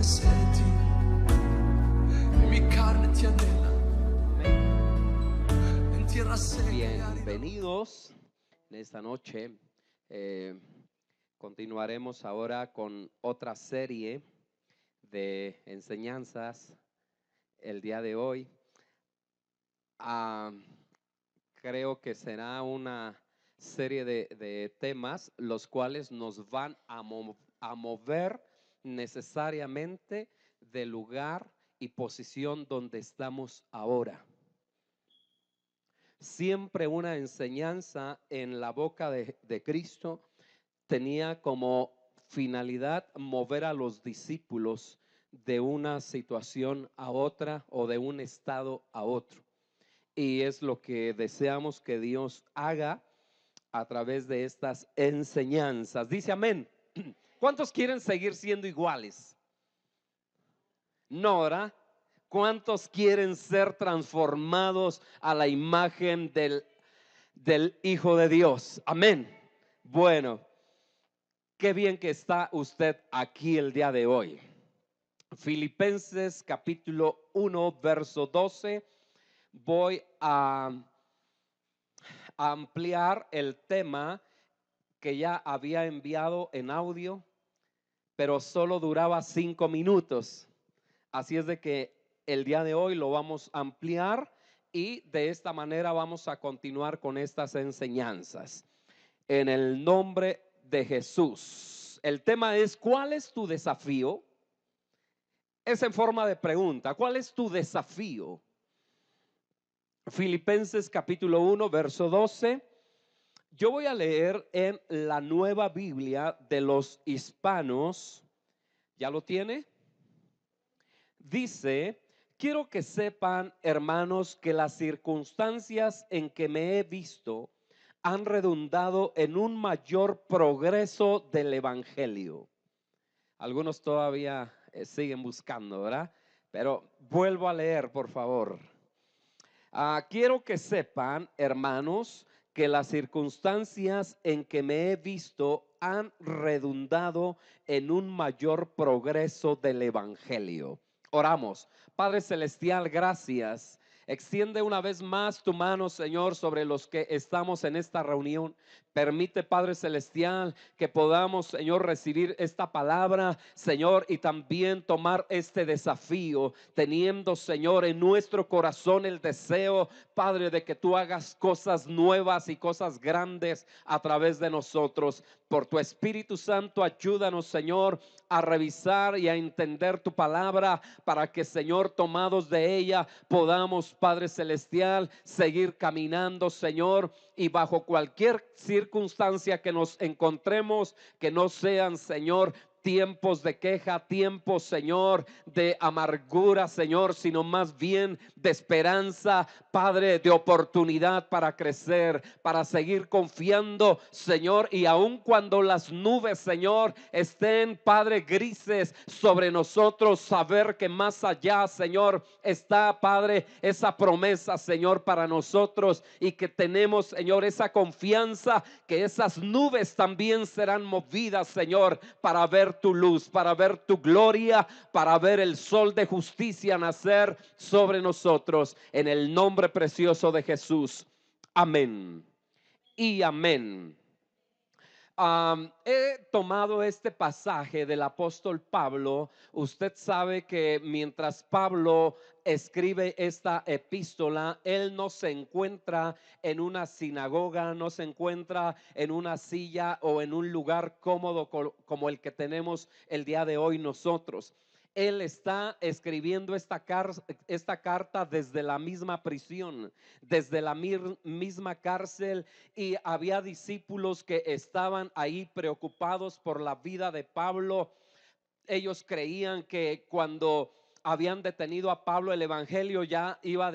senti e mi carne ti anela en tierra seca. Bienvenidos en esta noche. Continuaremos ahora con otra serie de enseñanzas el día de hoy. Creo que será una serie de temas los cuales nos van a mover necesariamente del lugar y posición donde estamos ahora. Siempre una enseñanza en la boca de Cristo tenía como finalidad mover a los discípulos de una situación a otra o de un estado a otro. Y es lo que deseamos que Dios haga a través de estas enseñanzas. Dice amén. ¿Cuántos quieren seguir siendo iguales? No, ¿verdad? ¿Cuántos quieren ser transformados a la imagen del Hijo de Dios? Amén. Bueno, qué bien que está usted aquí el día de hoy. Filipenses capítulo 1, verso 12. Voy a ampliar el tema que ya había enviado en audio, pero solo duraba 5 minutos. Así es de que el día de hoy lo vamos a ampliar y de esta manera vamos a continuar con estas enseñanzas. En el nombre de Jesús. El tema es: ¿cuál es tu desafío? Es en forma de pregunta. ¿Cuál es tu desafío? Filipenses capítulo 1, verso 12. Yo voy a leer en la Nueva Biblia de los Hispanos. ¿Ya lo tiene? Dice: quiero que sepan, hermanos, que las circunstancias en que me he visto han redundado en un mayor progreso del evangelio. Algunos todavía siguen buscando, ¿verdad? Pero vuelvo a leer, por favor. Quiero que sepan, hermanos, que las circunstancias en que me he visto han redundado en un mayor progreso del evangelio. Oramos. Padre celestial, gracias. Extiende una vez más tu mano, Señor, sobre los que estamos en esta reunión. Permite, Padre celestial, que podamos, Señor, recibir esta palabra, Señor, y también tomar este desafío, teniendo, Señor, en nuestro corazón el deseo, Padre, de que tú hagas cosas nuevas y cosas grandes a través de nosotros. Por tu Espíritu Santo, ayúdanos, Señor, a revisar y a entender tu palabra, para que, Señor, tomados de ella, podamos, Padre celestial, seguir caminando, Señor, y bajo cualquier circunstancia que nos encontremos, que no sean, Señor, tiempos de queja, tiempos, Señor, de amargura, Señor, sino más bien de esperanza, Padre, de oportunidad para crecer, para seguir confiando, Señor. Y aun cuando las nubes, Señor, estén, Padre, grises sobre nosotros, saber que más allá, Señor, está, Padre, esa promesa, Señor, para nosotros, y que tenemos, Señor, esa confianza que esas nubes también serán movidas, Señor, para ver tu luz, para ver tu gloria, para ver el sol de justicia nacer sobre nosotros, en el nombre precioso de Jesús. Amén y amén. He tomado este pasaje del apóstol Pablo. Usted sabe que mientras Pablo escribe esta epístola, él no se encuentra en una sinagoga, no se encuentra en una silla o en un lugar cómodo como el que tenemos el día de hoy nosotros. Él está escribiendo esta carta desde la misma prisión, desde la misma cárcel, y había discípulos que estaban ahí preocupados por la vida de Pablo. Ellos creían que cuando habían detenido a Pablo, el evangelio ya iba a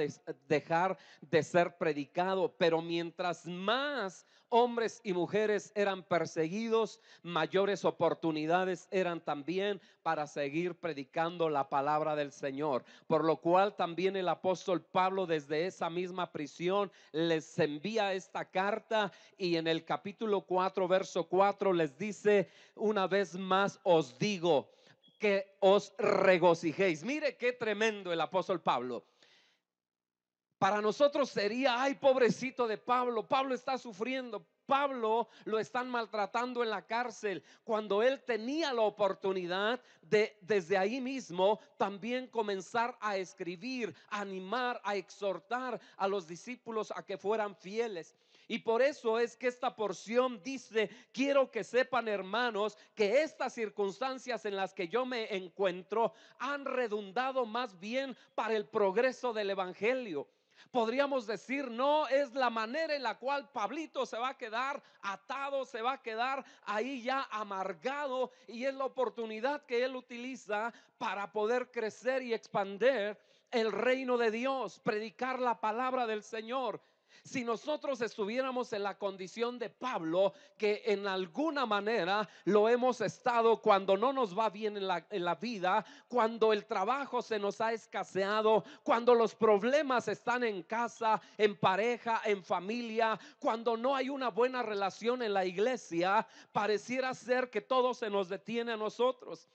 dejar de ser predicado. Pero mientras más hombres y mujeres eran perseguidos, mayores oportunidades eran también para seguir predicando la palabra del Señor. Por lo cual también el apóstol Pablo, desde esa misma prisión, les envía esta carta, y en el capítulo 4, verso 4 les dice: una vez más os digo, que os regocijéis. Mire qué tremendo el apóstol Pablo. Para nosotros sería, ay, pobrecito de Pablo, Pablo está sufriendo, Pablo lo están maltratando en la cárcel, cuando él tenía la oportunidad de desde ahí mismo también comenzar a escribir, a animar, a exhortar a los discípulos a que fueran fieles. Y por eso es que esta porción dice: quiero que sepan, hermanos, que estas circunstancias en las que yo me encuentro han redundado más bien para el progreso del evangelio. Podríamos decir, no es la manera en la cual Pablito se va a quedar atado, se va a quedar ahí ya amargado, y es la oportunidad que él utiliza para poder crecer y expandir el reino de Dios, predicar la palabra del Señor. Si nosotros estuviéramos en la condición de Pablo, que en alguna manera lo hemos estado cuando no nos va bien en la vida, cuando el trabajo se nos ha escaseado, cuando los problemas están en casa, en pareja, en familia, cuando no hay una buena relación en la iglesia, pareciera ser que todo se nos detiene a nosotros.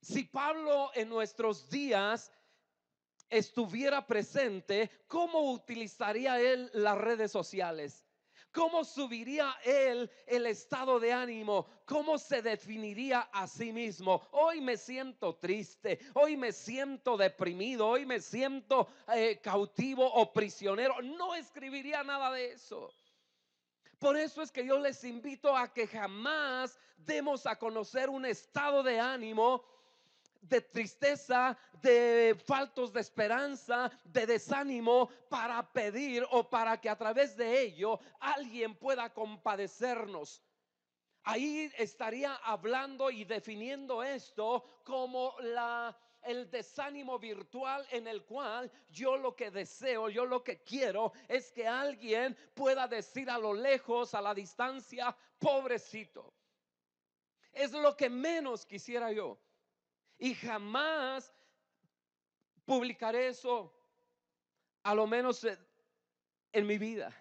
Si Pablo en nuestros días estuviera presente, ¿cómo utilizaría él las redes sociales? ¿Cómo subiría él el estado de ánimo? ¿Cómo se definiría a sí mismo? Hoy me siento triste, hoy me siento deprimido, hoy me siento cautivo o prisionero. No escribiría nada de eso. Por eso es que yo les invito a que jamás demos a conocer un estado de ánimo de tristeza, de faltos de esperanza, de desánimo, para pedir o para que a través de ello alguien pueda compadecernos. Ahí estaría hablando y definiendo esto como el desánimo virtual, en el cual yo lo que deseo, yo lo que quiero es que alguien pueda decir a lo lejos, a la distancia: pobrecito. Es lo que menos quisiera yo. Y jamás publicaré eso, a lo menos en mi vida.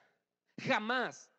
Jamás.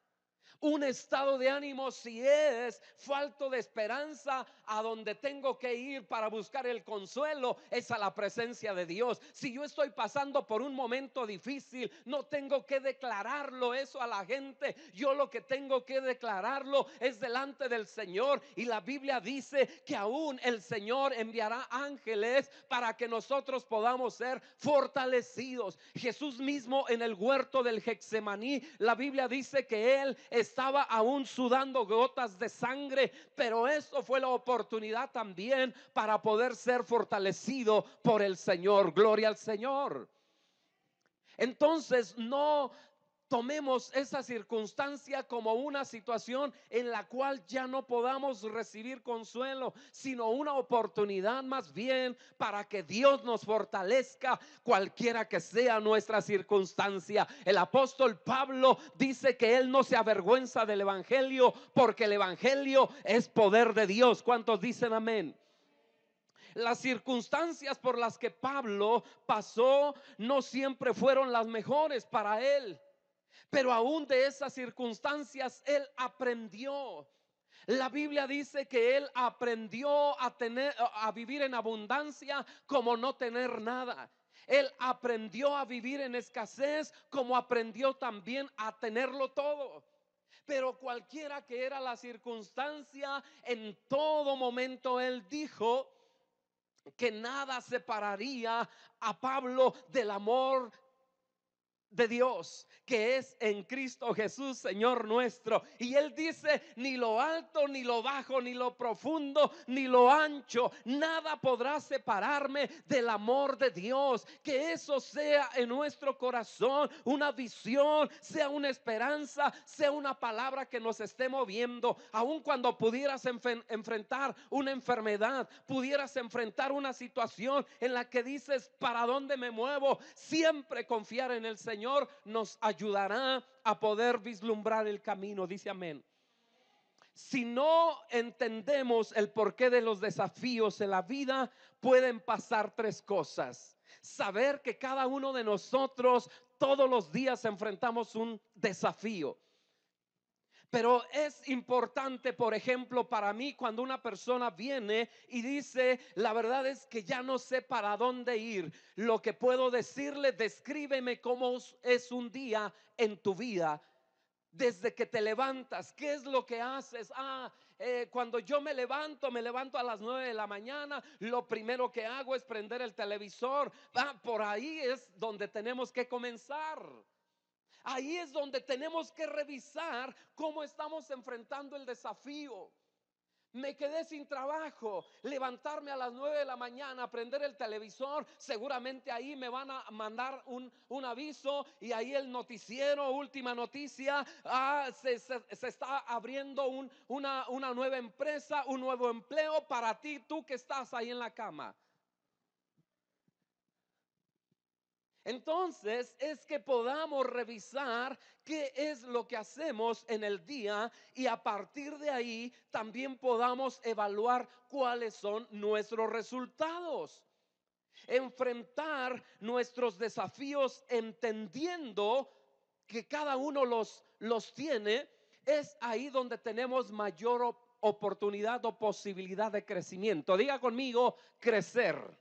Un estado de ánimo, si es falto de esperanza, a donde tengo que ir para buscar el consuelo es a la presencia de Dios. Si yo estoy pasando por un momento difícil, no tengo que declararlo eso a la gente. Yo lo que tengo que declararlo es delante del Señor. Y la Biblia dice que aún el Señor enviará ángeles para que nosotros podamos ser fortalecidos. Jesús mismo en el huerto del Getsemaní, la Biblia dice que él estaba aún sudando gotas de sangre, pero esto fue la oportunidad también para poder ser fortalecido por el Señor. Gloria al Señor. Entonces no tomemos esa circunstancia como una situación en la cual ya no podamos recibir consuelo, sino una oportunidad más bien para que Dios nos fortalezca cualquiera que sea nuestra circunstancia. El apóstol Pablo dice que él no se avergüenza del evangelio, porque el evangelio es poder de Dios. ¿Cuántos dicen amén? Las circunstancias por las que Pablo pasó no siempre fueron las mejores para él, pero aún de esas circunstancias él aprendió. La Biblia dice que él aprendió a vivir en abundancia como no tener nada. Él aprendió a vivir en escasez como aprendió también a tenerlo todo. Pero cualquiera que era la circunstancia, en todo momento él dijo que nada separaría a Pablo del amor de Dios, que es en Cristo Jesús, Señor nuestro. Y él dice: ni lo alto, ni lo bajo, ni lo profundo, ni lo ancho, nada podrá separarme del amor de Dios. Que eso sea en nuestro corazón una visión, sea una esperanza, sea una palabra que nos esté moviendo. Aun cuando pudieras enfrentar una enfermedad, pudieras enfrentar una situación en la que dices: ¿para dónde me muevo? Siempre confiar en el Señor nos ayudará a poder vislumbrar el camino. Dice amén. Si no entendemos el porqué de los desafíos en la vida, pueden pasar tres cosas. Saber que cada uno de nosotros todos los días enfrentamos un desafío. Pero es importante, por ejemplo, para mí cuando una persona viene y dice, la verdad es que ya no sé para dónde ir. Lo que puedo decirle, descríbeme cómo es un día en tu vida. Desde que te levantas, ¿qué es lo que haces? Cuando yo me levanto a las 9 de la mañana. Lo primero que hago es prender el televisor. Por ahí es donde tenemos que comenzar. Ahí es donde tenemos que revisar cómo estamos enfrentando el desafío. Me quedé sin trabajo, levantarme a las 9 de la mañana, prender el televisor, seguramente ahí me van a mandar un aviso y ahí el noticiero, última noticia, se está abriendo una nueva empresa, un nuevo empleo para ti, tú que estás ahí en la cama. Entonces es que podamos revisar qué es lo que hacemos en el día y a partir de ahí también podamos evaluar cuáles son nuestros resultados. Enfrentar nuestros desafíos entendiendo que cada uno los tiene, es ahí donde tenemos mayor oportunidad o posibilidad de crecimiento. Diga conmigo, crecer.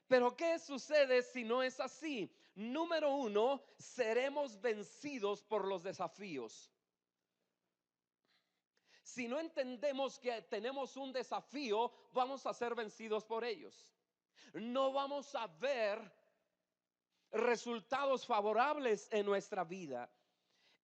Pero ¿qué sucede si no es así? Número uno, seremos vencidos por los desafíos. Si no entendemos que tenemos un desafío, vamos a ser vencidos por ellos. No vamos a ver resultados favorables en nuestra vida.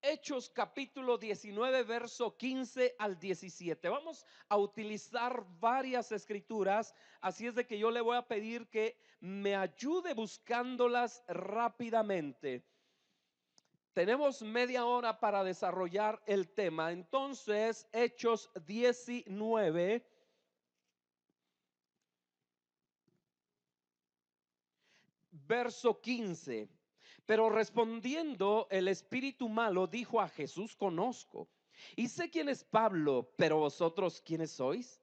Hechos capítulo 19 verso 15 al 17. Vamos a utilizar varias escrituras, así es de que yo le voy a pedir que me ayude buscándolas rápidamente. Tenemos media hora para desarrollar el tema. Entonces, Hechos 19 verso 15. Pero respondiendo el espíritu malo dijo a Jesús: conozco y sé quién es Pablo, pero vosotros quiénes sois.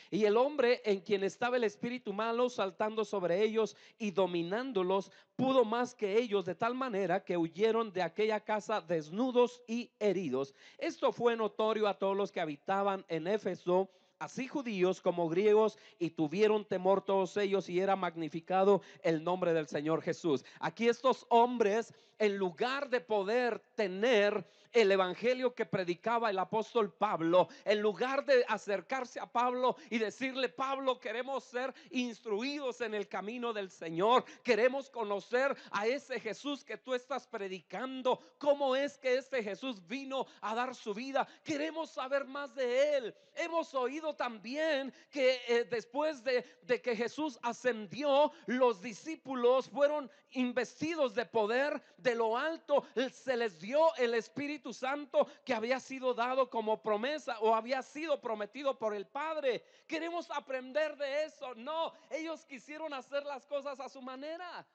Y el hombre en quien estaba el espíritu malo saltando sobre ellos y dominándolos, pudo más que ellos, de tal manera que huyeron de aquella casa desnudos y heridos. Esto fue notorio a todos los que habitaban en Éfeso, así judíos como griegos, y tuvieron temor todos ellos, y era magnificado el nombre del Señor Jesús. Aquí estos hombres, en lugar de poder tener el evangelio que predicaba el apóstol Pablo, en lugar de acercarse a Pablo y decirle: Pablo, queremos ser instruidos en el camino del Señor, queremos conocer a ese Jesús que tú estás predicando, cómo es que este Jesús vino a dar su vida, queremos saber más de él. Hemos oído también que después de que Jesús ascendió, los discípulos fueron investidos de poder de lo alto, se les dio el Espíritu Santo que había sido dado como promesa o había sido prometido por el Padre. Queremos aprender de eso. No, ellos quisieron hacer las cosas a su manera.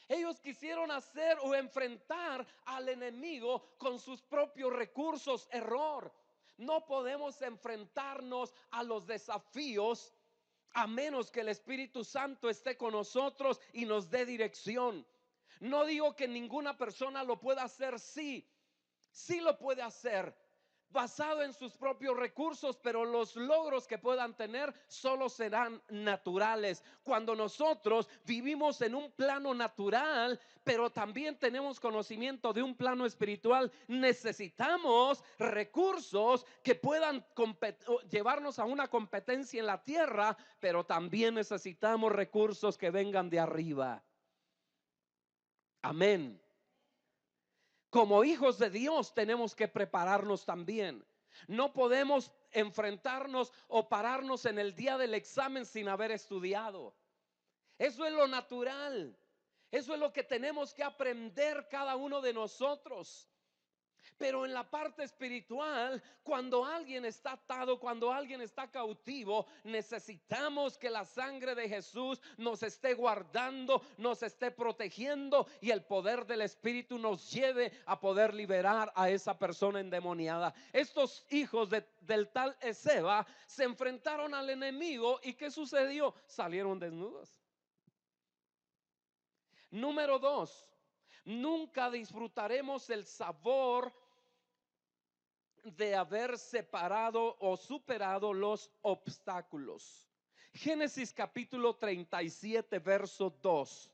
Ellos quisieron hacer o enfrentar al enemigo con sus propios recursos. Error. No podemos enfrentarnos a los desafíos a menos que el Espíritu Santo esté con nosotros y nos dé dirección. No digo que ninguna persona lo pueda hacer, sí lo puede hacer, basado en sus propios recursos, pero los logros que puedan tener solo serán naturales. Cuando nosotros vivimos en un plano natural, pero también tenemos conocimiento de un plano espiritual, necesitamos recursos que puedan llevarnos a una competencia en la tierra, pero también necesitamos recursos que vengan de arriba. Amén. Como hijos de Dios tenemos que prepararnos también. No podemos enfrentarnos o pararnos en el día del examen sin haber estudiado. Eso es lo natural. Eso es lo que tenemos que aprender cada uno de nosotros. Pero en la parte espiritual, cuando alguien está atado, cuando alguien está cautivo, necesitamos que la sangre de Jesús nos esté guardando, nos esté protegiendo, y el poder del Espíritu nos lleve a poder liberar a esa persona endemoniada. Estos hijos del tal Esceva se enfrentaron al enemigo, ¿y qué sucedió? Salieron desnudos. Número 2, nunca disfrutaremos el sabor de haber separado o superado los obstáculos. Génesis capítulo 37, verso 2.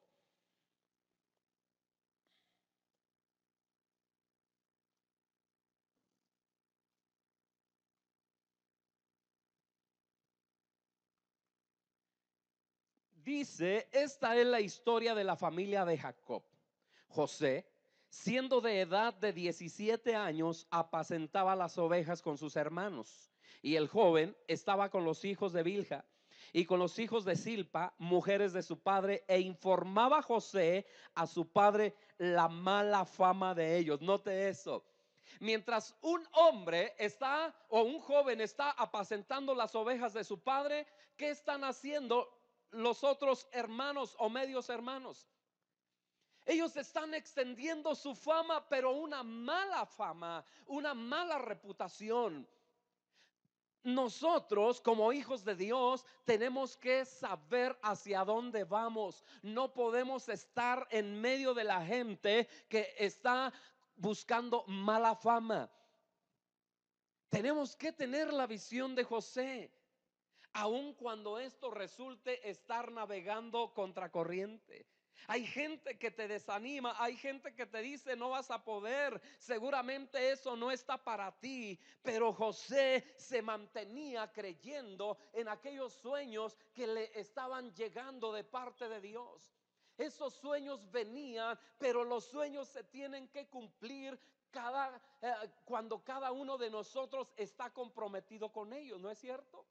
Dice, esta es la historia de la familia de Jacob. José, siendo de edad de 17 años, apacentaba las ovejas con sus hermanos. Y el joven estaba con los hijos de Bilha y con los hijos de Silpa, mujeres de su padre, e informaba José a su padre la mala fama de ellos. Note eso. Mientras un hombre está o un joven está apacentando las ovejas de su padre, ¿qué están haciendo los otros hermanos o medios hermanos? Ellos están extendiendo su fama, pero una mala fama, una mala reputación. Nosotros como hijos de Dios tenemos que saber hacia dónde vamos. No podemos estar en medio de la gente que está buscando mala fama. Tenemos que tener la visión de José, aun cuando esto resulte estar navegando contracorriente. Hay gente que te desanima, hay gente que te dice no vas a poder, seguramente eso no está para ti. Pero José se mantenía creyendo en aquellos sueños que le estaban llegando de parte de Dios. Esos sueños venían, pero los sueños se tienen que cumplir cuando cada uno de nosotros está comprometido con ellos, ¿no es cierto?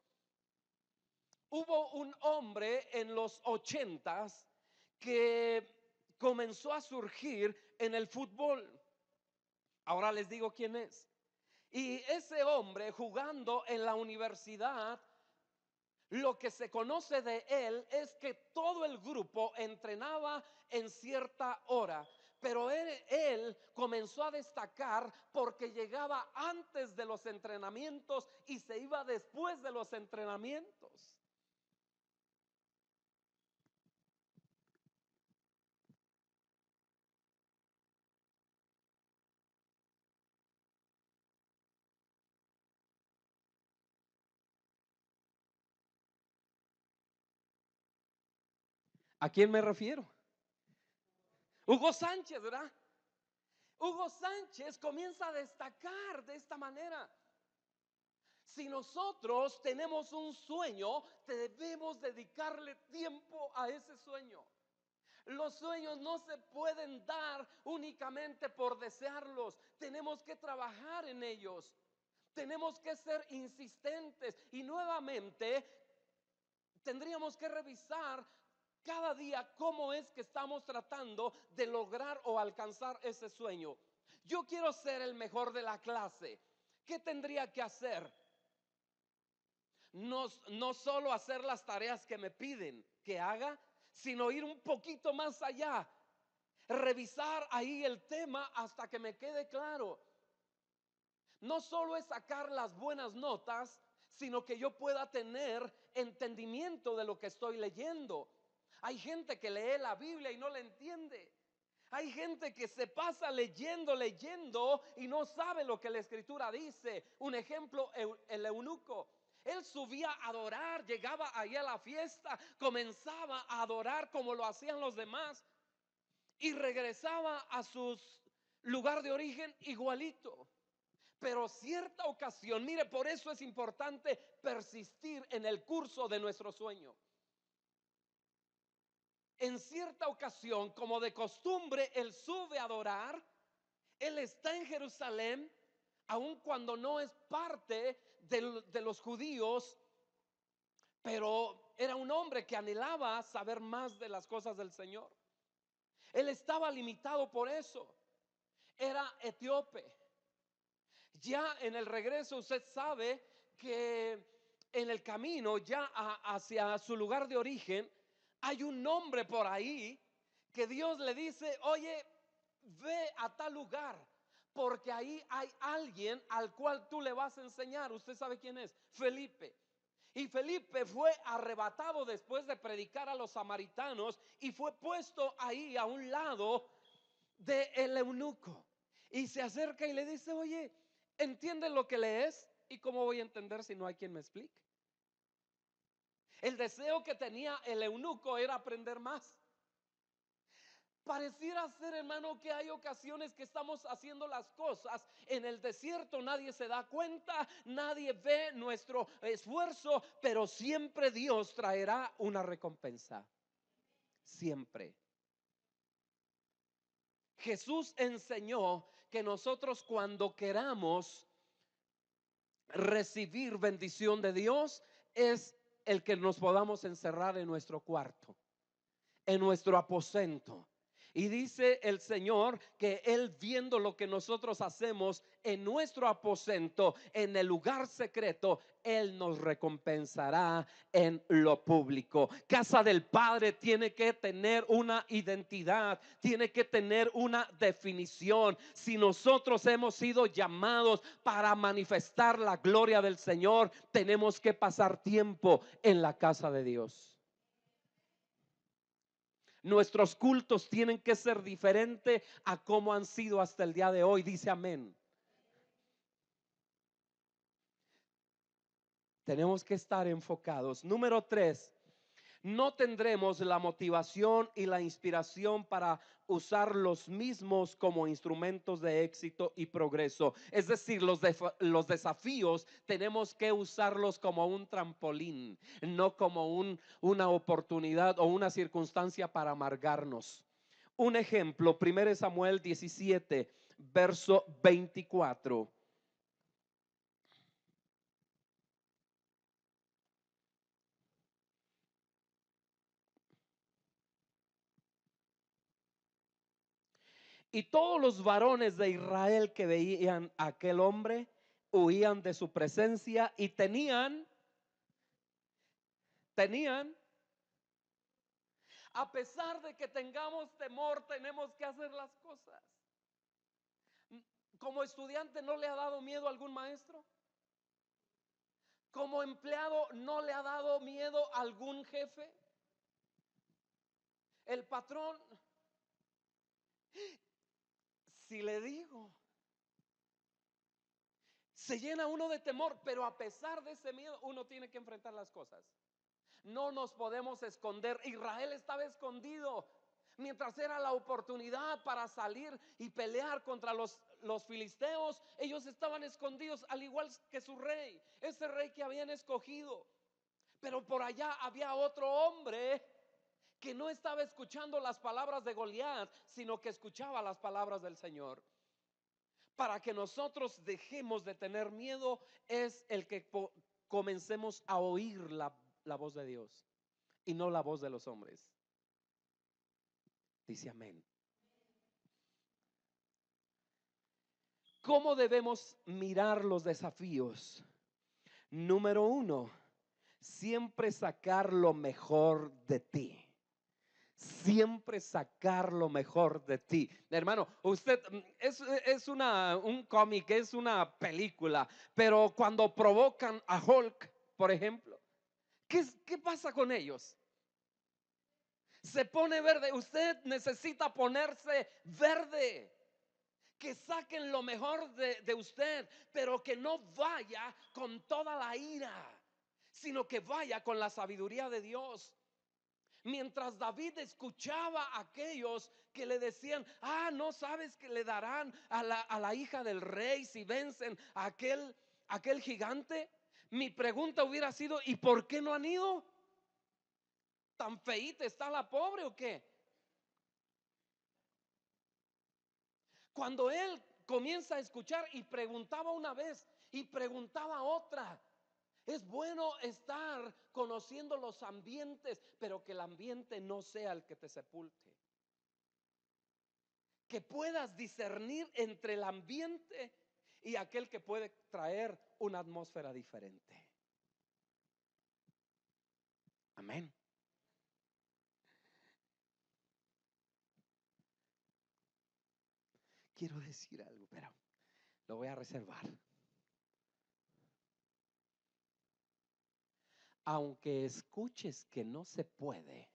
Hubo un hombre en los 80s que comenzó a surgir en el fútbol. Ahora les digo quién es. Y ese hombre, jugando en la universidad, lo que se conoce de él es que todo el grupo entrenaba en cierta hora. Pero él comenzó a destacar porque llegaba antes de los entrenamientos y se iba después de los entrenamientos. ¿A quién me refiero? Hugo Sánchez, ¿verdad? Hugo Sánchez comienza a destacar de esta manera. Si nosotros tenemos un sueño, debemos dedicarle tiempo a ese sueño. Los sueños no se pueden dar únicamente por desearlos. Tenemos que trabajar en ellos. Tenemos que ser insistentes. Y nuevamente tendríamos que revisar cada día cómo es que estamos tratando de lograr o alcanzar ese sueño. Yo quiero ser el mejor de la clase. ¿Qué tendría que hacer? No solo hacer las tareas que me piden que haga, sino ir un poquito más allá. Revisar ahí el tema hasta que me quede claro. No solo es sacar las buenas notas, sino que yo pueda tener entendimiento de lo que estoy leyendo. Hay gente que lee la Biblia y no la entiende. Hay gente que se pasa leyendo y no sabe lo que la escritura dice. Un ejemplo, el eunuco. Él subía a adorar, llegaba ahí a la fiesta, comenzaba a adorar como lo hacían los demás y regresaba a su lugar de origen igualito. Pero cierta ocasión, mire, por eso es importante persistir en el curso de nuestro sueño. En cierta ocasión, como de costumbre, él sube a adorar. Él está en Jerusalén, aun cuando no es parte de los judíos, pero era un hombre que anhelaba saber más de las cosas del Señor. Él estaba limitado por eso. Era etíope. Ya en el regreso usted sabe que en el camino ya hacia su lugar de origen hay un hombre por ahí que Dios le dice: oye, ve a tal lugar, porque ahí hay alguien al cual tú le vas a enseñar. Usted sabe quién es, Felipe. Y Felipe fue arrebatado después de predicar a los samaritanos y fue puesto ahí a un lado del eunuco. Y se acerca y le dice: oye, ¿Entiendes lo que lees? ¿Y cómo voy a entender si no hay quien me explique? El deseo que tenía el eunuco era aprender más. Pareciera ser, hermano, que hay ocasiones que estamos haciendo las cosas en el desierto, nadie se da cuenta, nadie ve nuestro esfuerzo, pero siempre Dios traerá una recompensa. Siempre. Jesús enseñó que nosotros, cuando queramos recibir bendición de Dios, es el que nos podamos encerrar en nuestro cuarto, en nuestro aposento. Y dice el Señor que Él, viendo lo que nosotros hacemos en nuestro aposento, en el lugar secreto, Él nos recompensará en lo público. Casa del Padre tiene que tener una identidad, tiene que tener una definición. Si nosotros hemos sido llamados para manifestar la gloria del Señor, tenemos que pasar tiempo en la casa de Dios. Nuestros cultos tienen que ser diferentes a como han sido hasta el día de hoy. Dice amén. Tenemos que estar enfocados. Número 3. No tendremos la motivación y la inspiración para usar los mismos como instrumentos de éxito y progreso. Es decir, los desafíos tenemos que usarlos como un trampolín, no como una oportunidad o una circunstancia para amargarnos. Un ejemplo, 1 Samuel 17, verso 24. Y todos los varones de Israel que veían a aquel hombre huían de su presencia y tenían, a pesar de que tengamos temor, tenemos que hacer las cosas. Como estudiante, ¿no le ha dado miedo a algún maestro? Como empleado, ¿no le ha dado miedo a algún jefe? El patrón, si le digo, se llena uno de temor, pero a pesar de ese miedo, uno tiene que enfrentar las cosas. No nos podemos esconder. Israel estaba escondido mientras era la oportunidad para salir y pelear contra los filisteos. Ellos estaban escondidos, al igual que su rey, ese rey que habían escogido. Pero por allá había otro hombre que no estaba escuchando las palabras de Goliat, sino que escuchaba las palabras del Señor. Para que nosotros dejemos de tener miedo es el que comencemos a oír la voz de Dios y no la voz de los hombres. Dice amén. ¿Cómo debemos mirar los desafíos? Número 1, siempre sacar lo mejor de ti. Siempre sacar lo mejor de ti. Hermano, usted es un cómic, es una película, pero cuando provocan a Hulk, por ejemplo, ¿qué pasa con ellos? Se pone verde. Usted necesita ponerse verde. Que saquen lo mejor de usted, pero que no vaya con toda la ira, sino que vaya con la sabiduría de Dios. Mientras David escuchaba a aquellos que le decían: no sabes que le darán a la hija del rey si vencen a aquel gigante. Mi pregunta hubiera sido: ¿y por qué no han ido? ¿Tan feíta está la pobre o qué? Cuando él comienza a escuchar y preguntaba una vez y preguntaba otra. Es bueno estar conociendo los ambientes, pero que el ambiente no sea el que te sepulte. Que puedas discernir entre el ambiente y aquel que puede traer una atmósfera diferente. Amén. Quiero decir algo, pero lo voy a reservar. Aunque escuches que no se puede,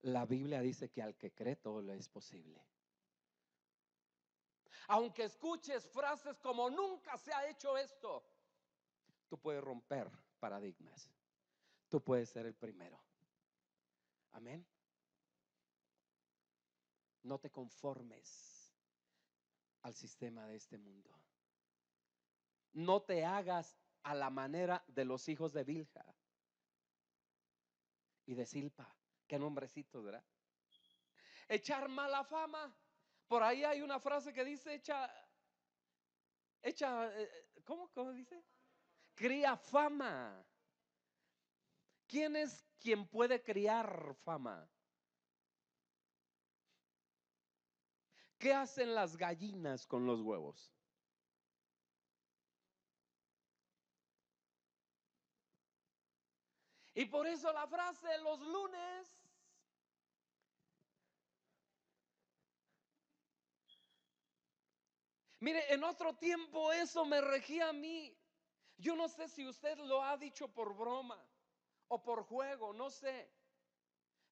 la Biblia dice que al que cree todo le es posible. Aunque escuches frases como nunca se ha hecho esto, tú puedes romper paradigmas. Tú puedes ser el primero. Amén. No te conformes al sistema de este mundo. No te hagas a la manera de los hijos de Bilha y de Silpa. Qué nombrecitos, ¿verdad? Echar mala fama. Por ahí hay una frase que dice ¿cómo dice? Cría fama. ¿Quién es quien puede criar fama? ¿Qué hacen las gallinas con los huevos? Y por eso la frase de los lunes. Mire, en otro tiempo eso me regía a mí. Yo no sé si usted lo ha dicho por broma o por juego, no sé.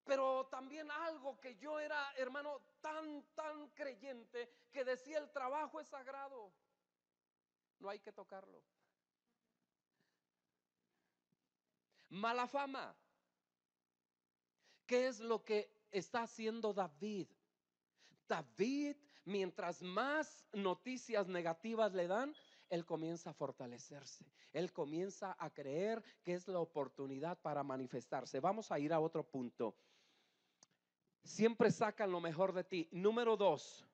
Pero también algo que yo era, hermano, tan creyente que decía: el trabajo es sagrado, no hay que tocarlo. Mala fama. ¿Qué es lo que está haciendo David? David, mientras más noticias negativas le dan, él comienza a fortalecerse. Él comienza a creer que es la oportunidad para manifestarse. Vamos a ir a otro punto. Siempre sacan lo mejor de ti. Número 2,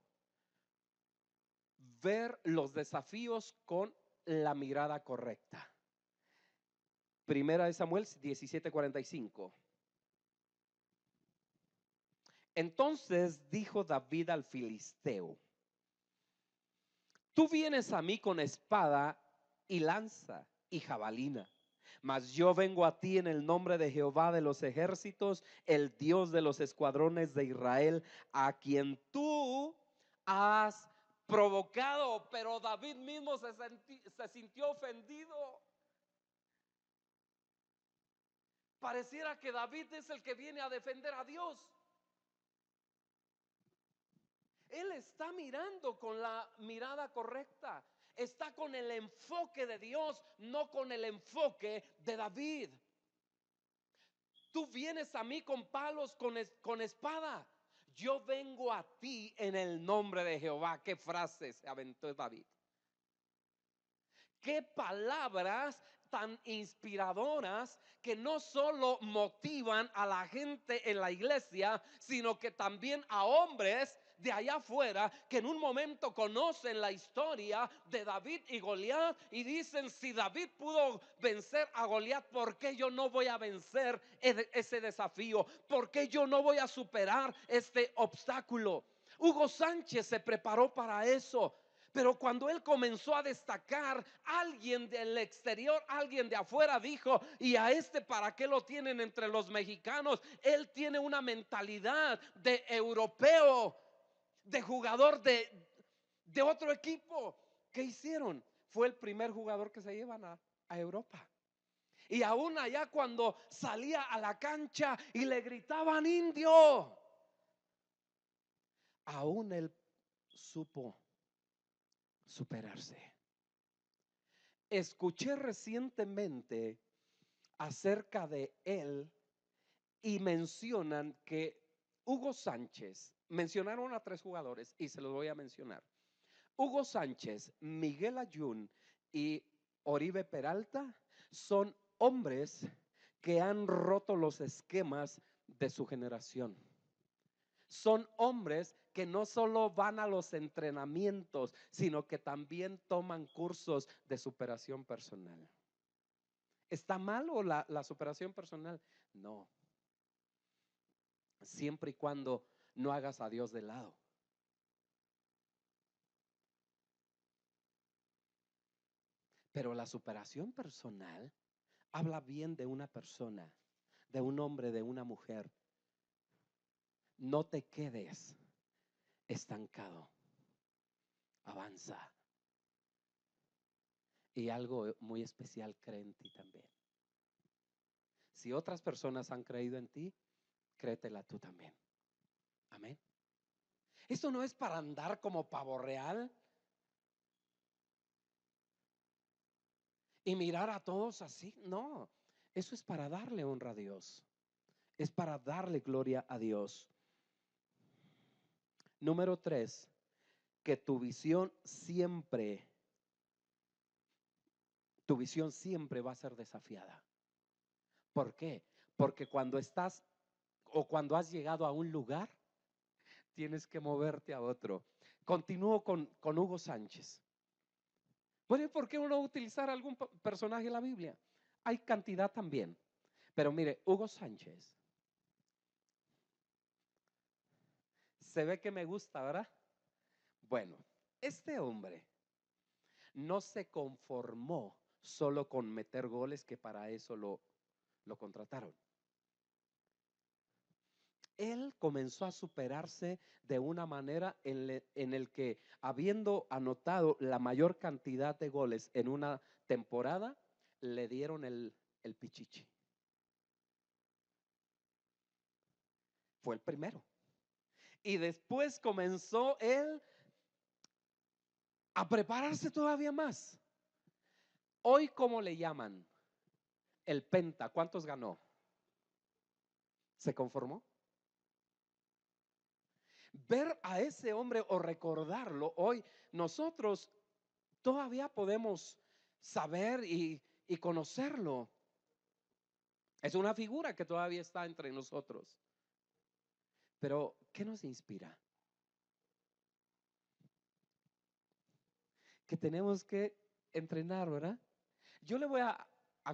ver los desafíos con la mirada correcta. Primera de Samuel 17:45. Entonces dijo David al filisteo: tú vienes a mí con espada y lanza y jabalina, mas yo vengo a ti en el nombre de Jehová de los ejércitos, el Dios de los escuadrones de Israel, a quien tú has provocado. Pero David mismo se sintió ofendido. Pareciera que David es el que viene a defender a Dios. Él está mirando con la mirada correcta. Está con el enfoque de Dios, no con el enfoque de David. Tú vienes a mí con palos, con espada. Yo vengo a ti en el nombre de Jehová. Qué frase se aventó David. Qué palabras tan inspiradoras, que no solo motivan a la gente en la iglesia, sino que también a hombres de allá afuera que en un momento conocen la historia de David y Goliat y dicen: si David pudo vencer a Goliat, ¿por qué yo no voy a vencer ese desafío? ¿Por qué yo no voy a superar este obstáculo? Hugo Sánchez se preparó para eso. Pero cuando él comenzó a destacar, alguien del exterior, alguien de afuera dijo: ¿y a este para qué lo tienen entre los mexicanos? Él tiene una mentalidad de europeo, de jugador de otro equipo. ¿Qué hicieron? Fue el primer jugador que se llevan a Europa. Y aún allá, cuando salía a la cancha y le gritaban indio, aún él supo superarse. Escuché recientemente acerca de él y mencionan que Hugo Sánchez, mencionaron a 3 jugadores y se los voy a mencionar: Hugo Sánchez, Miguel Ayun y Oribe Peralta son hombres que han roto los esquemas de su generación. Son hombres que no solo van a los entrenamientos, sino que también toman cursos de superación personal. ¿Está mal o la superación personal? No, siempre y cuando no hagas a Dios de lado. Pero la superación personal habla bien de una persona, de un hombre, de una mujer. No te quedes estancado, avanza. Y algo muy especial cree en ti también. Si otras personas han creído en ti, créetela tú también. Amén. Esto no es para andar como pavo real. y mirar a todos así. No, eso es para darle honra a Dios. Es para darle gloria a Dios. Número 3, que tu visión siempre va a ser desafiada. ¿Por qué? Porque cuando estás o cuando has llegado a un lugar, tienes que moverte a otro. Continúo con Hugo Sánchez. Bueno, ¿y por qué uno utilizar algún personaje en la Biblia? Hay cantidad también. Pero mire, Hugo Sánchez, se ve que me gusta, ¿verdad? Bueno, este hombre no se conformó solo con meter goles, que para eso lo contrataron. Él comenzó a superarse de una manera en el que, habiendo anotado la mayor cantidad de goles en una temporada, le dieron el pichichi. Fue el primero. Y después comenzó él a prepararse todavía más. Hoy, ¿cómo le llaman? El Penta. ¿Cuántos ganó? ¿Se conformó? Ver a ese hombre o recordarlo hoy, nosotros todavía podemos saber y conocerlo. Es una figura que todavía está entre nosotros. Pero, ¿qué nos inspira? Que tenemos que entrenar, ¿verdad? Yo le voy a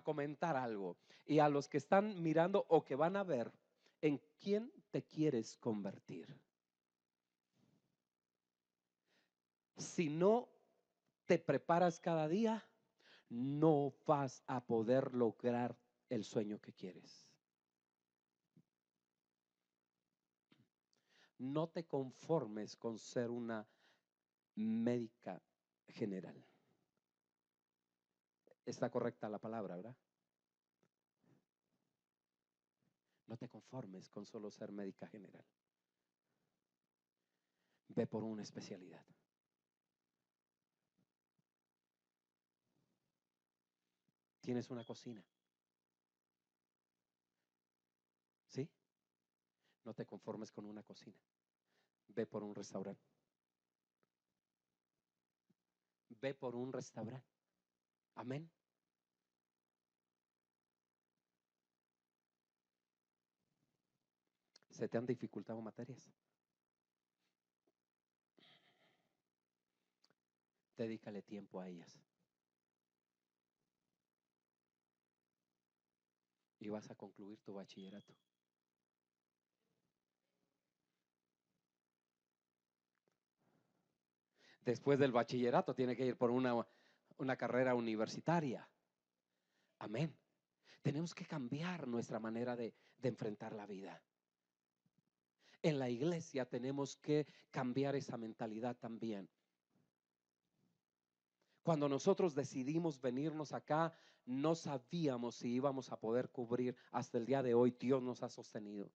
comentar algo. Y a los que están mirando o que van a ver, ¿en quién te quieres convertir? Si no te preparas cada día, no vas a poder lograr el sueño que quieres. No te conformes con ser una médica general. Está correcta la palabra, ¿verdad? No te conformes con solo ser médica general. Ve por una especialidad. Tienes una cocina, ¿sí? No te conformes con una cocina. Ve por un restaurante. Ve por un restaurante. Amén. ¿Se te han dificultado materias? Dedícale tiempo a ellas. Y vas a concluir tu bachillerato. Después del bachillerato tiene que ir por una carrera universitaria. Amén. Tenemos que cambiar nuestra manera de enfrentar la vida. En la iglesia tenemos que cambiar esa mentalidad también. Cuando nosotros decidimos venirnos acá, no sabíamos si íbamos a poder cubrir. Hasta el día de hoy Dios nos ha sostenido.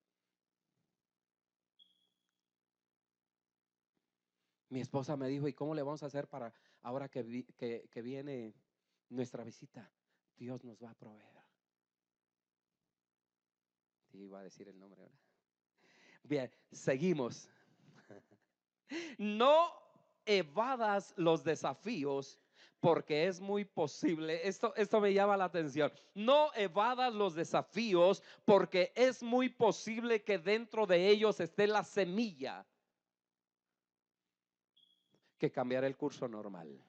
Mi esposa me dijo, ¿y cómo le vamos a hacer para ahora que viene nuestra visita? Dios nos va a proveer. Sí, iba a decir el nombre, ¿verdad? Bien, seguimos. No evadas los desafíos, porque es muy posible, esto me llama la atención. No evadas los desafíos, porque es muy posible que dentro de ellos esté la semilla que cambiará el curso normal.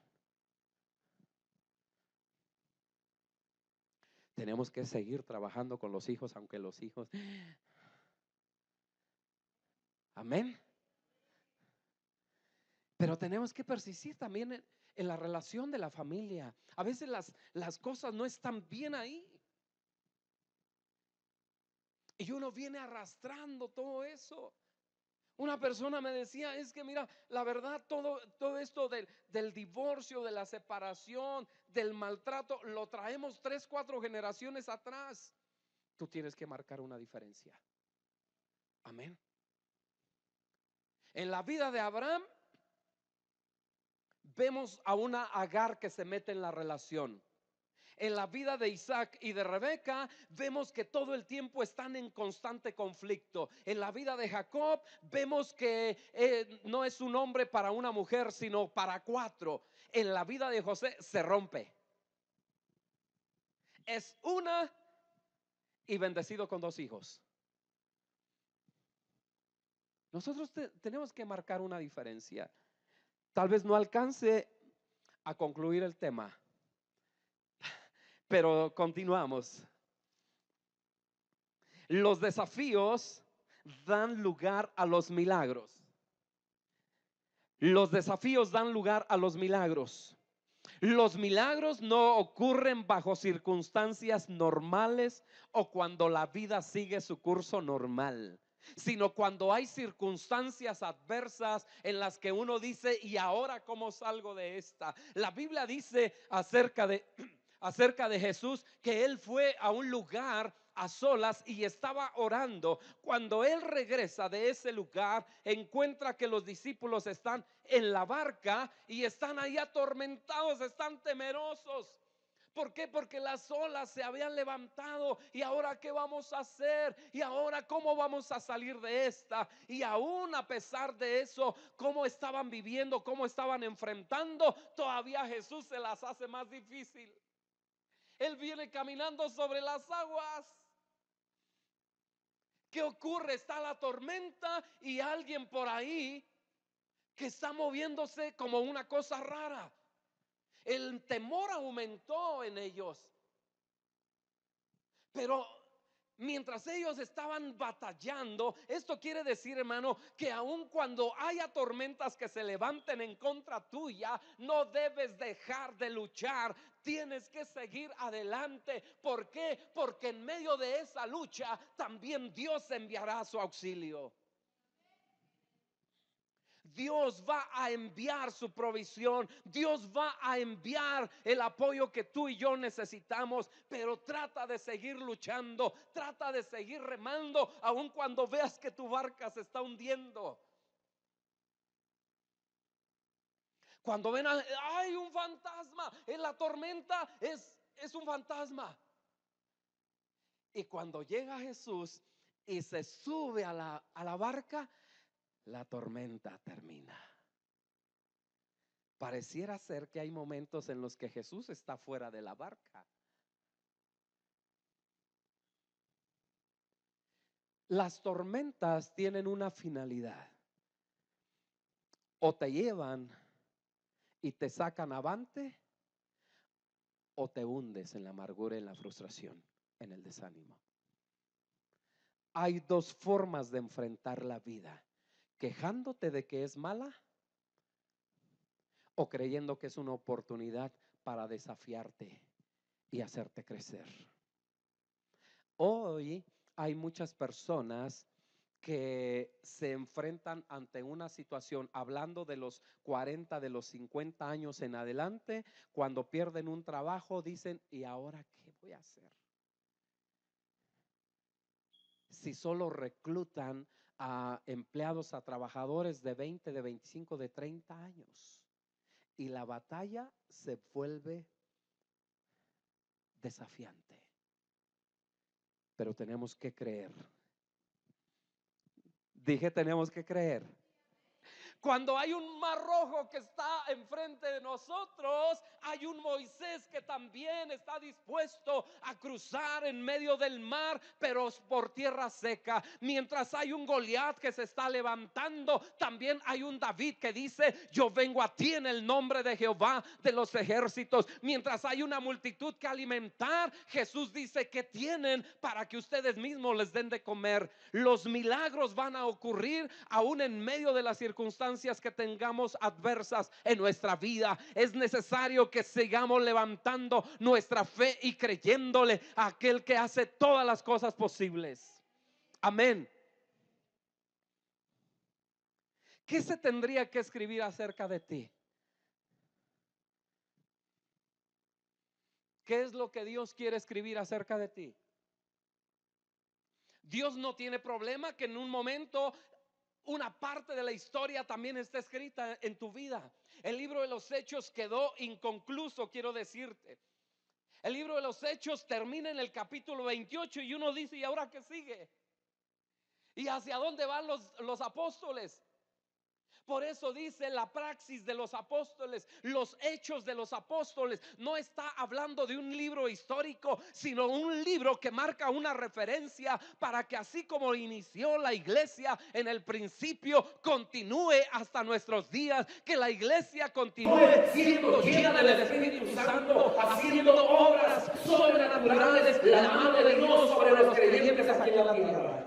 Tenemos que seguir trabajando con los hijos, aunque los hijos... Amén. Pero tenemos que persistir también en la relación de la familia. A veces las cosas no están bien ahí. Y uno viene arrastrando todo eso. Una persona me decía, es que mira, la verdad, todo esto del divorcio, de la separación, del maltrato, lo traemos 3, 4 generaciones atrás. Tú tienes que marcar una diferencia. Amén. En la vida de Abraham vemos a una Agar que se mete en la relación. En la vida de Isaac y de Rebeca vemos que todo el tiempo están en constante conflicto. En la vida de Jacob vemos que no es un hombre para una mujer, sino para cuatro. En la vida de José se rompe. Es una y bendecido con dos hijos. Nosotros tenemos que marcar una diferencia. Tal vez no alcance a concluir el tema, pero continuamos. Los desafíos dan lugar a los milagros. Los desafíos dan lugar a los milagros. Los milagros no ocurren bajo circunstancias normales o cuando la vida sigue su curso normal, sino cuando hay circunstancias adversas en las que uno dice: ¿y ahora cómo salgo de esta? La Biblia dice acerca de Jesús que él fue a un lugar a solas y estaba orando. Cuando él regresa de ese lugar, encuentra que los discípulos están en la barca y están ahí atormentados, están temerosos. ¿Por qué? Porque las olas se habían levantado. ¿Y ahora qué vamos a hacer? ¿Y ahora cómo vamos a salir de esta? Y aún a pesar de eso, cómo estaban viviendo, cómo estaban enfrentando, todavía Jesús se las hace más difícil. Él viene caminando sobre las aguas. ¿Qué ocurre? Está la tormenta y alguien por ahí que está moviéndose como una cosa rara. El temor aumentó en ellos. Pero mientras ellos estaban batallando, esto quiere decir, hermano, que aun cuando haya tormentas que se levanten en contra tuya, no debes dejar de luchar. Tienes que seguir adelante. ¿Por qué? Porque en medio de esa lucha también Dios enviará su auxilio. Dios va a enviar su provisión. Dios va a enviar el apoyo que tú y yo necesitamos. Pero trata de seguir luchando. Trata de seguir remando, aun cuando veas que tu barca se está hundiendo. Cuando ven, hay un fantasma en la tormenta, es un fantasma. Y cuando llega Jesús y se sube a la barca, la tormenta termina. Pareciera ser que hay momentos en los que Jesús está fuera de la barca. Las tormentas tienen una finalidad: o te llevan y te sacan avante, o te hundes en la amargura, en la frustración, en el desánimo. Hay dos formas de enfrentar la vida: quejándote de que es mala o creyendo que es una oportunidad para desafiarte y hacerte crecer. Hoy hay muchas personas que se enfrentan ante una situación, hablando de los 40, de los 50 años en adelante, cuando pierden un trabajo, dicen: ¿y ahora qué voy a hacer? Si solo reclutan a empleados, a trabajadores de 20, de 25, de 30 años, y la batalla se vuelve desafiante. Pero tenemos que creer. Dije, tenemos que creer. Cuando hay un mar rojo que está enfrente de nosotros, hay un Moisés que también está dispuesto a cruzar en medio del mar, pero por tierra seca. Mientras hay un Goliat que se está levantando, también hay un David que dice: yo vengo a ti en el nombre de Jehová de los ejércitos. Mientras hay una multitud que alimentar, Jesús dice: que tienen para que ustedes mismos les den de comer. Los milagros van a ocurrir aún en medio de las circunstancias que tengamos adversas en nuestra vida. Es necesario que sigamos levantando nuestra fe y creyéndole a aquel que hace todas las cosas posibles. Amén. ¿Qué se tendría que escribir acerca de ti? ¿Qué es lo que Dios quiere escribir acerca de ti? Dios no tiene problema que en un momento una parte de la historia también está escrita en tu vida. El libro de los Hechos quedó inconcluso, quiero decirte. El libro de los Hechos termina en el capítulo 28 y uno dice, ¿y ahora qué sigue? ¿Y hacia dónde van los apóstoles? Por eso dice la praxis de los apóstoles, los hechos de los apóstoles. No está hablando de un libro histórico, sino un libro que marca una referencia para que así como inició la iglesia en el principio, continúe hasta nuestros días. Que la iglesia continúe siendo llena del Espíritu Santo, haciendo obras sobrenaturales, la mano de Dios sobre los creyentes aquí en la tierra.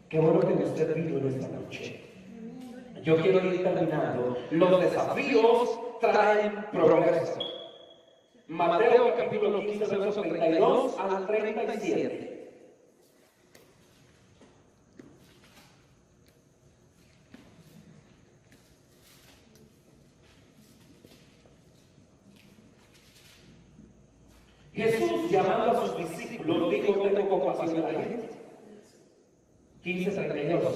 Qué bueno que usted vino en esta noche. Yo quiero ir terminando. Los desafíos traen progreso. Mateo capítulo 15, verso 32 al 37. Jesús, llamando a sus discípulos, dijo: tengo compasión de la gente. 15:32.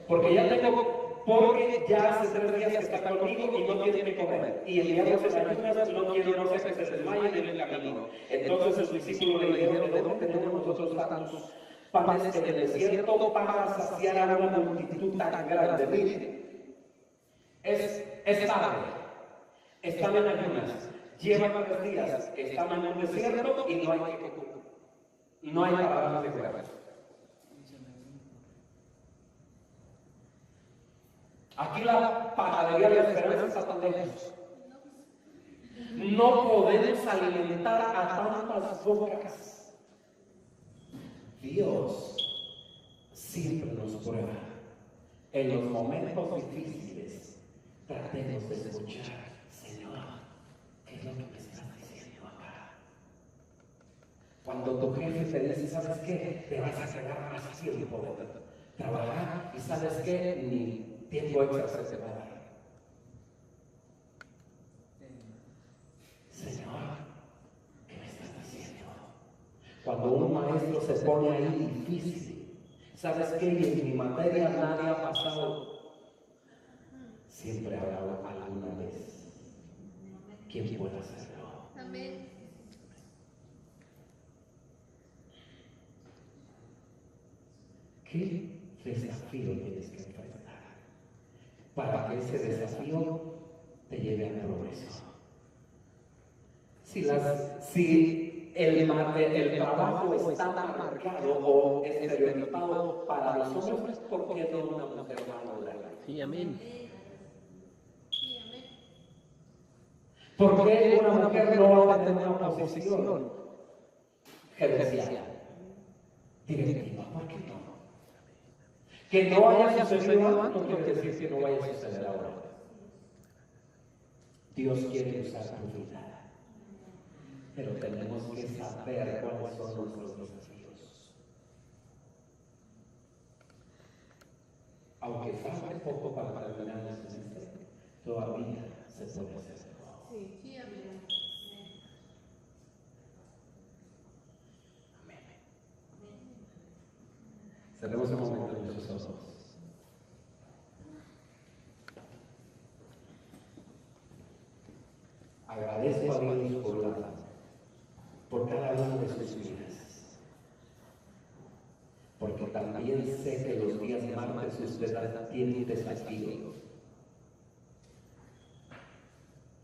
Porque ya hace 3 días que está conmigo y no tiene que comer. Y enviándoles ayunas, no quiero no sea que se desmayen en el camino. Entonces sus discípulos le dijeron: ¿de dónde tenemos nosotros tantos panes en el desierto para saciar a una multitud tan grande? Mire, es tarde, están en ayunas, llevan 3 días, están en un desierto y no hay para darles de comer. Aquí la panadería de la esperanza está tan lejos. No podemos alimentar a tantas bocas. Dios siempre nos prueba. En los momentos difíciles, tratemos de escuchar: Señor, ¿qué es lo que me estás diciendo acá? Cuando tu jefe te dice: ¿sabes qué? Te vas a quedar más tiempo de trabajar, y ¿sabes qué? Ni tiempo extra se va a dar. Señor, ¿qué me estás diciendo? Cuando un maestro se pone ahí difícil, ¿sabes qué? Y en mi materia nadie ha pasado. Siempre habrá alguna vez quien pueda hacerlo. Amén. ¿Qué desafío tienes que enfrentar para que ese desafío te lleve al progreso? Si el trabajo está marcado o estereotipado para los hombres, ¿por qué no una mujer madura? Sí, amén. ¿Por qué una mujer no va a tener una posición gerencial, directiva? ¿Por qué no? Que no haya sucedido antes no quiere decir que no vaya a suceder ahora. Dios quiere usar tu vida, pero tenemos que saber cuáles son nuestros desafíos. Aunque falte poco para terminar este semestre, todavía se puede hacer. Sí, amén. Cerremos un momento nuestros ojos. Agradezco a Dios por cada una de sus vidas. Porque también sé que los días martes usted tiene desafíos.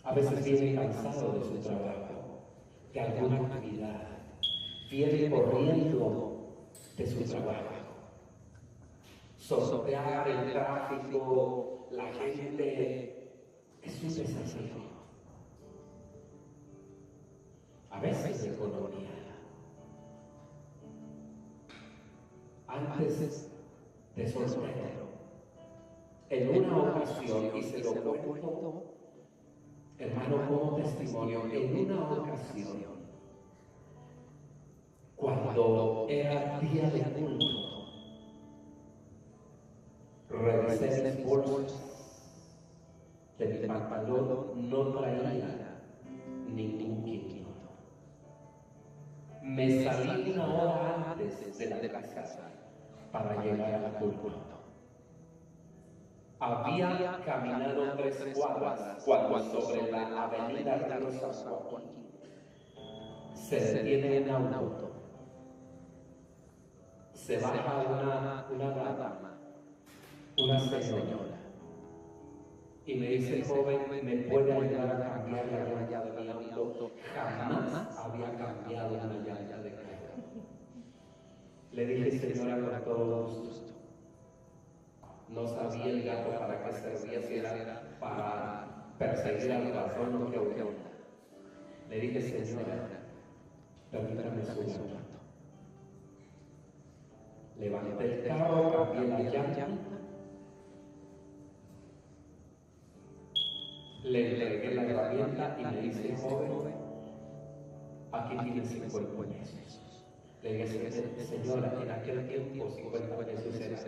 A veces viene cansado de su trabajo, de alguna actividad, viene corriendo de su trabajo. Sortear el tráfico, la gente, es un desafío. A veces de economía. Antes de soltero, en una ocasión, y se lo cuento, hermano, como testimonio, en una ocasión, cuando era día de culto, revisé mis bolsas de mi pantalón, no traía ningún quinto. Me salí 1 hora antes de la casa para llegar al culto. había caminado 3 cuadras cuando sobre la avenida Río San Joaquín se detiene un auto. Se baja una dama, una señora, y me dice: joven, ¿me puede ayudar a cambiar la llanta de mi auto? Jamás había cambiado una llanta de carro. Le dije: señora, con todo gusto. No sabía el gato para qué servía, si era para perseguir al ladrón o qué onda. Le dije: señora, permítame su gato. Levanté el carro, cambié la llanta, le entregué la herramienta y me dice: joven, aquí tiene 50 pesos. Le dije: señora, en aquel tiempo 50 pesos era.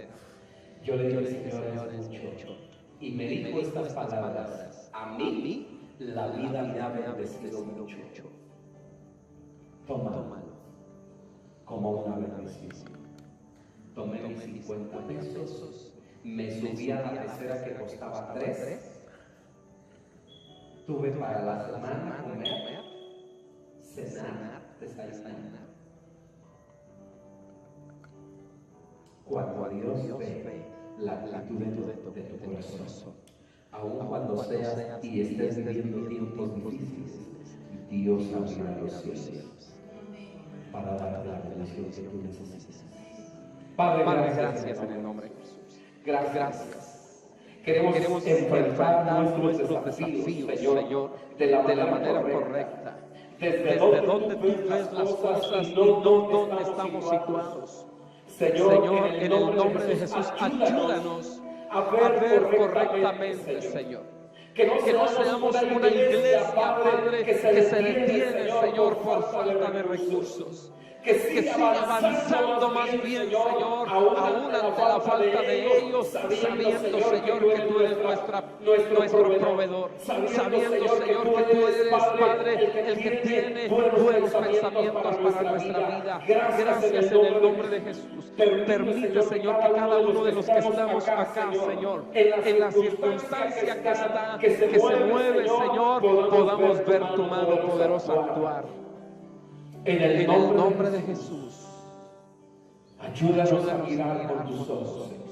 Yo le dije: señora, es mucho. Y me dijo estas palabras: a mí la vida me ha bendecido mucho. Tómalo como una bendición. Tomé mis 50 pesos, me subí a la pecera que costaba 3. Tuve para la semana comer, cenar, desayunar. Cuando Dios ve la actitud de tu corazón, aun cuando seas y estés viviendo tiempos difíciles, Dios abrirá los cielos para darte la bendición que tú necesitas. Padre, gracias en el nombre de Jesús. Gracias. Queremos enfrentar nuestros desafíos, Señor, de la manera correcta. Desde donde tú ves las cosas y no donde estamos situados. Señor, en el nombre de Jesús, ayúdanos a ver correctamente, Señor. Que no seamos una iglesia, Padre, que se detiene, Señor, por falta de recursos. Que siga avanzando más bien, Señor, aún ante la falta de ellos, sabiendo, Señor, que tú eres nuestro proveedor, sabiendo, Señor, que tú eres, Padre, el que tiene buenos pensamientos para nuestra vida. Gracias en el nombre de Jesús. Permite, Señor, que cada uno de los que estamos acá, Señor, en la circunstancia que se mueve, Señor, podamos ver tu mano poderosa actuar. En el nombre de Jesús, ayúdanos a mirar con tus ojos, Señor.